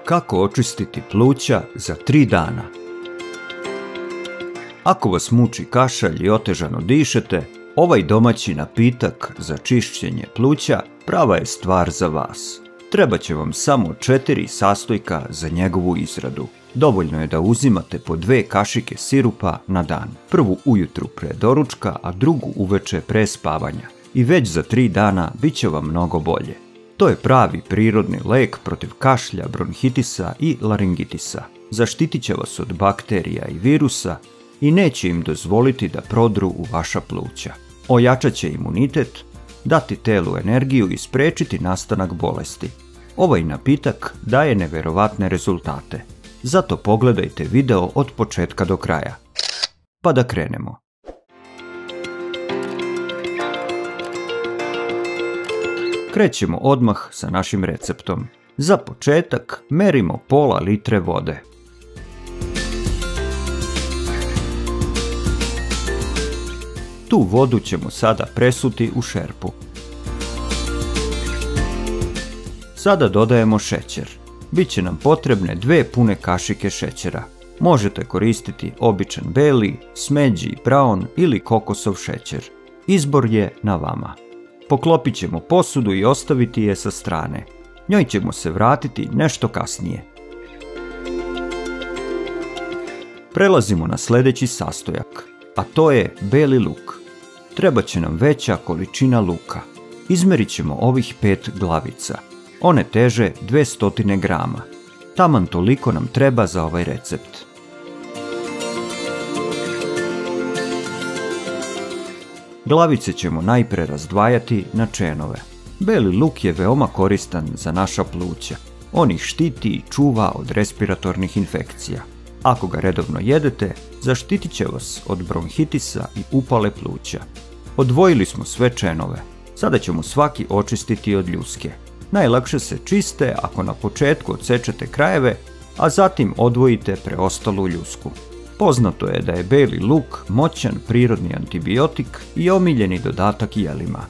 Kako očistiti pluća za 3 dana? Ako vas muči kašalj i otežano dišete, ovaj domaći napitak za čišćenje pluća prava je stvar za vas. Treba će vam samo 4 sastojka za njegovu izradu. Dovoljno je da uzimate po 2 kašike sirupa na dan. Prvu ujutru pre doručka, a drugu uveče pre spavanja. I već za 3 dana bit će vam mnogo bolje. To je pravi prirodni lek protiv kašlja, bronhitisa i laringitisa. Zaštitit će vas od bakterija i virusa i neće im dozvoliti da prodru u vaša pluća. Ojačat će imunitet, dati telu energiju i sprečiti nastanak bolesti. Ovaj napitak daje neverovatne rezultate. Zato pogledajte video od početka do kraja. Pa da krenemo. Krećemo odmah sa našim receptom. Za početak merimo pola litre vode. Tu vodu ćemo sada presuti u šerpu. Sada dodajemo šećer. Biće nam potrebne 2 pune kašike šećera. Možete koristiti običan beli, smeđi, brown ili kokosov šećer. Izbor je na vama. Poklopit ćemo posudu i ostaviti je sa strane. Njoj ćemo se vratiti nešto kasnije. Prelazimo na sljedeći sastojak, a to je beli luk. Treba će nam veća količina luka. Izmerit ćemo ovih 5 glavica. One teže 200 grama. Taman toliko nam treba za ovaj recept. Glavice ćemo najpre razdvajati na čenove. Beli luk je veoma koristan za naša pluća. On ih štiti i čuva od respiratornih infekcija. Ako ga redovno jedete, zaštitit će vas od bronhitisa i upale pluća. Odvojili smo sve čenove. Sada ćemo svaki očistiti od ljuske. Najlakše se čiste ako na početku odsečete krajeve, a zatim odvojite preostalu ljusku. Poznato je da je beli luk moćan prirodni antibiotik i omiljeni dodatak jelima.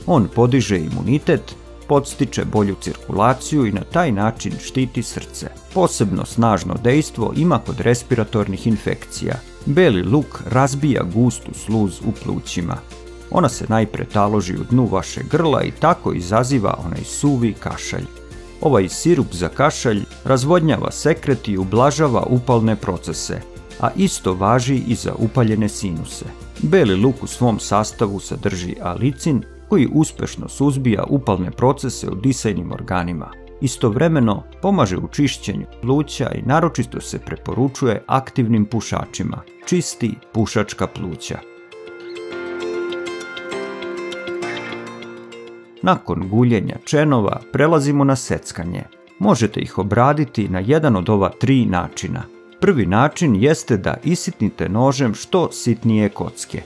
On podiže imunitet, podstiče bolju cirkulaciju i na taj način štiti srce. Posebno snažno dejstvo ima kod respiratornih infekcija. Beli luk razbija gustu sluz u plućima. Ona se najpre taloži u dnu vašeg grla i tako izaziva onaj suvi kašalj. Ovaj sirup za kašalj razvodnjava sekret i ublažava upalne procese, a isto važi i za upaljene sinuse. Beli luk u svom sastavu sadrži alicin koji uspešno suzbija upalne procese u disajnim organima. Istovremeno pomaže u čišćenju pluća i naročito se preporučuje aktivnim pušačima. Čisti pušačka pluća. Nakon guljenja čenova prelazimo na seckanje. Možete ih obraditi na jedan od ova 3 načina. Prvi način jeste da isitnite nožem što sitnije kocke.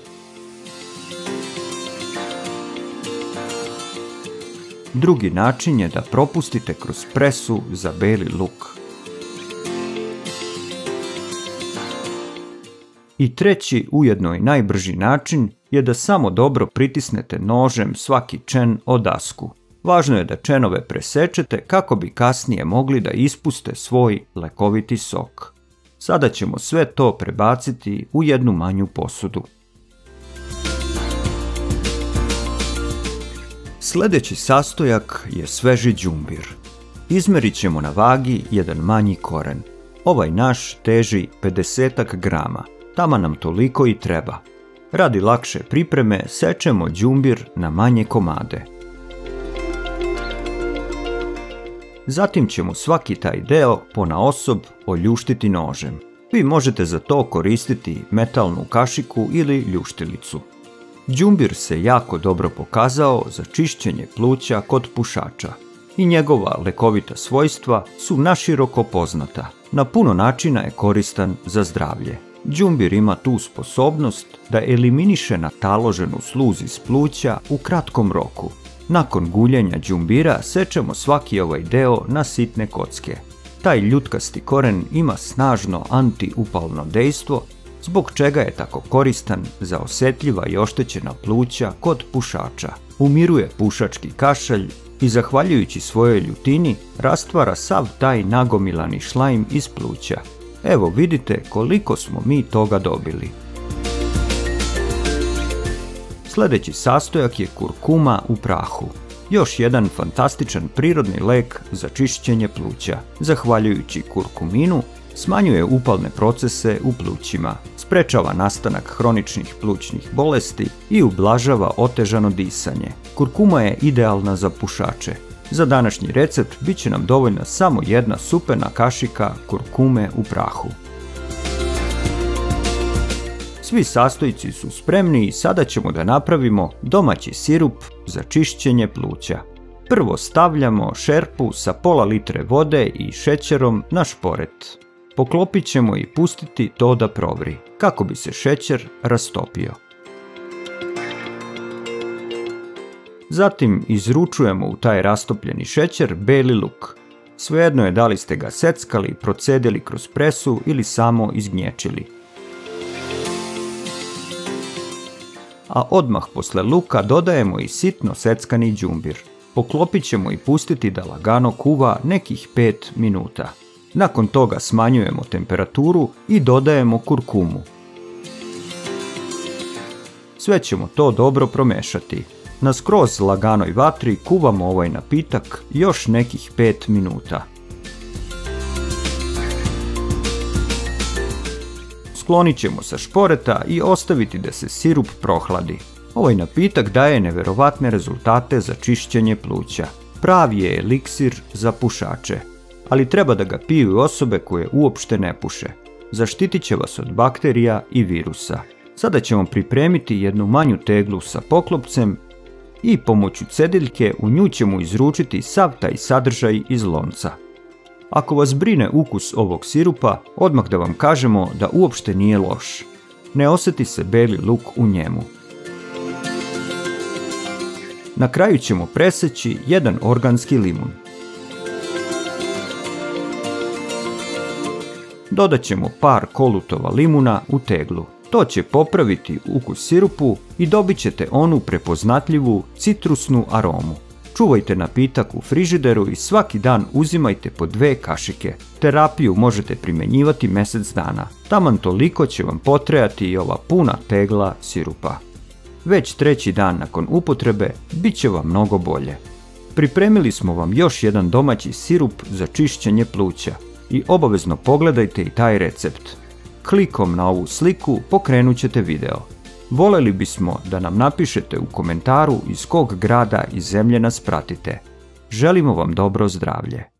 Drugi način je da propustite kroz presu za beli luk. I treći, ujedno i najbrži način, je da samo dobro pritisnete nožem svaki čen o dasku. Važno je da čenove presečete kako bi kasnije mogli da ispuste svoj lekoviti sok. Sada ćemo sve to prebaciti u jednu manju posudu. Sljedeći sastojak je sveži đumbir. Izmerit ćemo na vagi jedan manji koren. Ovaj naš teži 50 grama. Tama nam toliko i treba. Radi lakše pripreme sečemo đumbir na manje komade. Zatim ćemo svaki taj deo ponaosob oljuštiti nožem. Vi možete za to koristiti metalnu kašiku ili ljuštilicu. Đumbir se jako dobro pokazao za čišćenje pluća kod pušača i njegova lekovita svojstva su naširoko poznata. Na puno načina je koristan za zdravlje. Đumbir ima tu sposobnost da eliminiše nataloženu sluz iz pluća u kratkom roku. Nakon guljenja đumbira sečemo svaki ovaj deo na sitne kocke. Taj ljutkasti koren ima snažno antiupalno dejstvo, zbog čega je tako koristan za osjetljiva i oštećena pluća kod pušača. Umiruje pušački kašalj, i zahvaljujući svojoj ljutini rastvara sav taj nagomilani šlajm iz pluća. Evo vidite koliko smo mi toga dobili. Sljedeći sastojak je kurkuma u prahu. Još jedan fantastičan prirodni lek za čišćenje pluća. Zahvaljujući kurkuminu smanjuje upalne procese u plućima, sprečava nastanak hroničnih plućnih bolesti i ublažava otežano disanje. Kurkuma je idealna za pušače. Za današnji recept bit će nam dovoljna samo jedna supena kašika kurkume u prahu. Svi sastojci su spremni i sada ćemo da napravimo domaći sirup za čišćenje pluća. Prvo stavljamo šerpu sa pola litre vode i šećerom na šporet. Poklopit ćemo i pustiti to da provri, kako bi se šećer rastopio. Zatim izručujemo u taj rastopljeni šećer beli luk. Svejedno je da li ste ga seckali, procedili kroz presu ili samo izgnječili. A odmah posle luka dodajemo i sitno seckani đumbir. Poklopit ćemo i pustiti da lagano kuva nekih 5 minuta. Nakon toga smanjujemo temperaturu i dodajemo kurkumu. Sve ćemo to dobro promešati. Na skroz laganoj vatri kuvamo ovaj napitak još nekih 5 minuta. Sklonit ćemo sa šporeta i ostaviti da se sirup prohladi. Ovaj napitak daje neverovatne rezultate za čišćenje pluća. Pravi je eliksir za pušače, ali treba da ga piju i osobe koje uopšte ne puše. Zaštitit će vas od bakterija i virusa. Sada ćemo pripremiti jednu manju teglu sa poklopcem i pomoću cediljke u nju ćemo izručiti sav taj sadržaj iz lonca. Ako vas brine ukus ovog sirupa, odmah da vam kažemo da uopšte nije loš. Ne osjeti se beli luk u njemu. Na kraju ćemo preseći jedan organski limun. Dodat ćemo par kolutova limuna u teglu. To će popraviti ukus sirupu i dobit ćete onu prepoznatljivu citrusnu aromu. Čuvajte napitak u frižideru i svaki dan uzimajte po 2 kašike. Terapiju možete primjenjivati mjesec dana. Taman toliko će vam potrajati i ova puna tegla sirupa. Već 3. dan nakon upotrebe bit će vam mnogo bolje. Pripremili smo vam još jedan domaći sirup za čišćenje pluća i obavezno pogledajte i taj recept. Klikom na ovu sliku pokrenut ćete video. Voleli bismo da nam napišete u komentaru iz kog grada i zemlje nas pratite. Želimo vam dobro zdravlje.